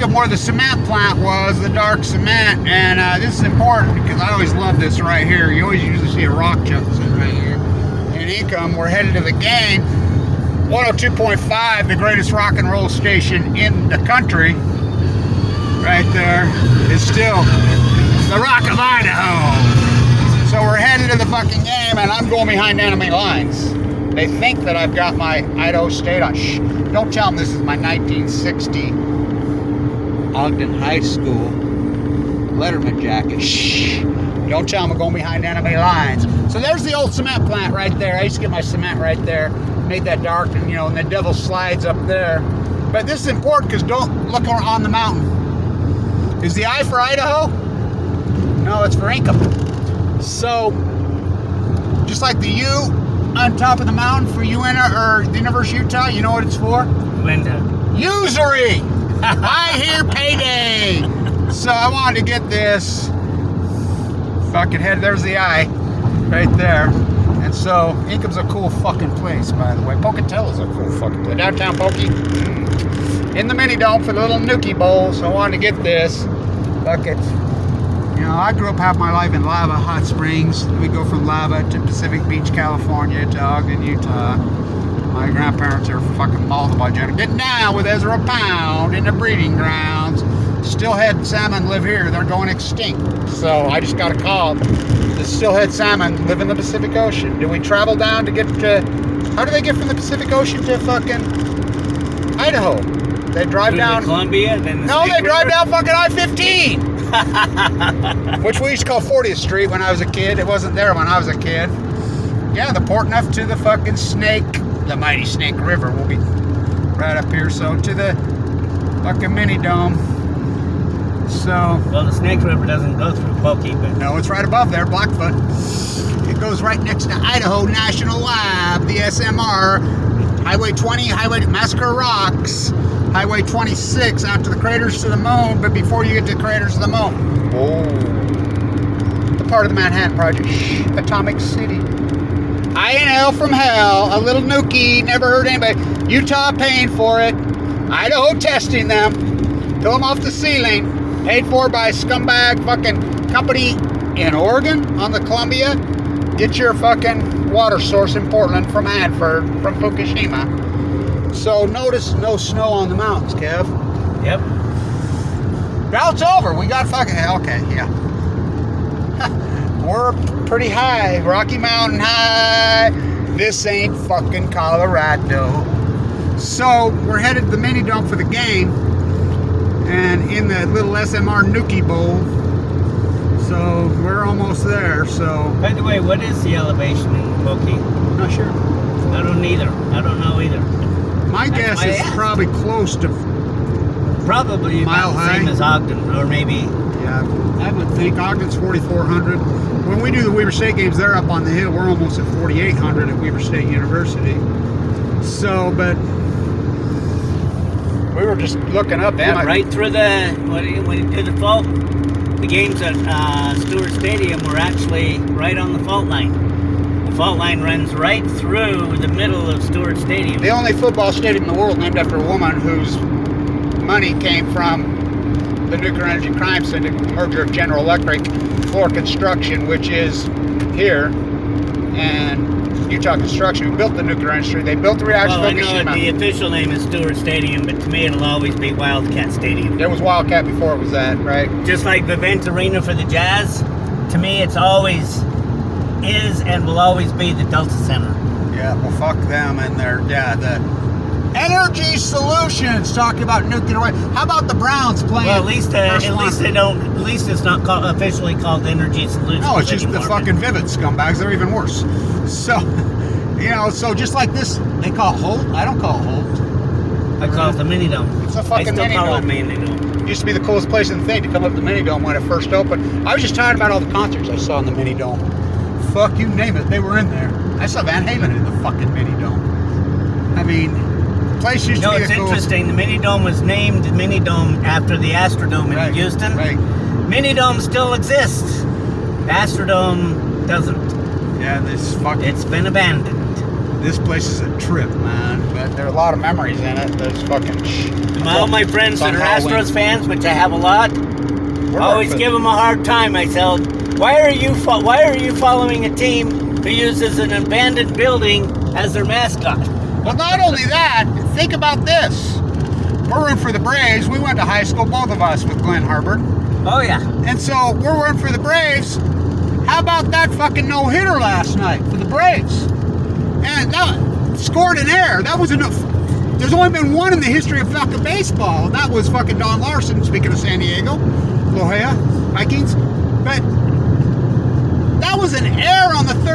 Inkom, where the cement plant was, the dark cement, and this is important because I always love this right here. You always usually see a rock chunk sitting right here. In Inkom, we're headed to the game. 102.5, the greatest rock and roll station in the country, right there, is still the Rock of Idaho. So we're headed to the fucking game, and I'm going behind enemy lines. They think that I've got my Idaho State on. Shh, don't tell them this is my 1960 Ogden High School Letterman jacket. Shh, don't tell them I'm going behind enemy lines. So there's the old cement plant right there. I used to get my cement right there. Made that dark, and and the devil slides up there. But this is important because don't look on the mountain. Is the I for Idaho? No, it's for Inkom. So, just like the U on top of the mountain for UNA or the University of Utah, you know what it's for? Linda. Usury! I hear payday! So I wanted to get this. Fucking head, there's the I right there. And so, Inkom's a cool fucking place, by the way. Pocatello's a cool fucking place. Downtown Pokey. In the mini dome for the little NUKIE bowl, so I wanted to get this. Fuck it. I grew up half my life in Lava Hot Springs. We go from Lava to Pacific Beach, California, to Ogden, Utah. My grandparents are fucking multiple generations. Getting down with Ezra Pound in the breeding grounds. Steelhead salmon live here. They're going extinct. So I just got a call. The steelhead salmon live in the Pacific Ocean. Do we travel down to get to... How do they get from the Pacific Ocean to fucking Idaho? They drive down... Columbia? Then no, they drive down fucking I-15. Which we used to call 40th Street when I was a kid. It wasn't there when I was a kid. Yeah, the port enough to the fucking the mighty Snake River will be right up here. So to the fucking mini dome. So. Well, the Snake River doesn't go through Pokey, but. No, it's right above there, Blackfoot. It goes right next to Idaho National Lab, the SMR, Highway 20, Highway Massacre Rocks. Highway 26 out to the craters to the moon, but before you get to the craters of the moon, the part of the Manhattan Project, Atomic City. INL from hell, a little NUKIE, never hurt anybody. Utah paying for it. Idaho testing them. Fill them off the ceiling. Paid for by a scumbag fucking company in Oregon on the Columbia. Get your fucking water source in Portland from Hanford, from Fukushima. So notice no snow on the mountains, Kev. Yep. Drought's over. We got fucking... Okay, yeah. We're pretty high. Rocky Mountain high. This ain't fucking Colorado. So we're headed to the mini dome for the game. And in the little SMR NUKIE bowl. So we're almost there, so... By the way, what is the elevation in Pokey? Not sure. I don't know either. My guess is probably close to probably mile about the high. same as Ogden, or maybe. Yeah, I would think Ogden's 4,400. When we do the Weber State games, they're up on the hill. We're almost at 4,800 at Weber State University. So, but we were just looking up. Yeah, right through the when you do the fault. The games at Stewart Stadium were actually right on the fault line. The fault line runs right through the middle of Stewart Stadium. The only football stadium in the world named after a woman whose money came from the Nuclear Energy Crime Syndicate merger of General Electric, Floor Construction, which is here, and Utah Construction, who built the nuclear industry. They built the reactor. Well, I know the official name is Stewart Stadium, but to me it'll always be Wildcat Stadium. There was Wildcat before it was that, right? Just like Vivint Arena for the Jazz, to me it's always is and will always be the Delta Center. Yeah, well, fuck them and their, the Energy Solutions talking about nuclear. How about the Browns playing? Well, at least they don't. At least it's not officially called Energy Solutions. No, it's just anymore. the fucking Vivid scumbags. They're even worse. So, so just like this, they call it Holt. I don't call it Holt. I call it the Mini Dome. It's a fucking I mini still call dome. it Mini Dome. It used to be the coolest place in the thing to come up to the Mini Dome when it first opened. I was just talking about all the concerts I saw in the Mini Dome. Fuck, you name it, they were in there. I saw Van Halen in the fucking Mini Dome. I mean, the place used to be it's interesting. The Mini Dome was named Mini Dome after the Astrodome in Houston. Right. Mini Dome still exists. The Astrodome doesn't. Yeah, this fucking... It's been abandoned. This place is a trip, man. But there are a lot of memories in it. There's fucking. All my friends that are Astros fans, which I have a lot, I always give them a hard time. I tell them, why are you following a team who uses an abandoned building as their mascot? Well, not only that, think about this. We're rooting for the Braves. We went to high school, both of us, with Glenn Herbert. Oh, yeah. And so we're rooting for the Braves. How about that fucking no-hitter last night for the Braves? And that scored an error. That was enough. There's only been one in the history of fucking baseball. And that was fucking Don Larson, speaking of San Diego. La Jolla, Vikings. But that was an error on the third.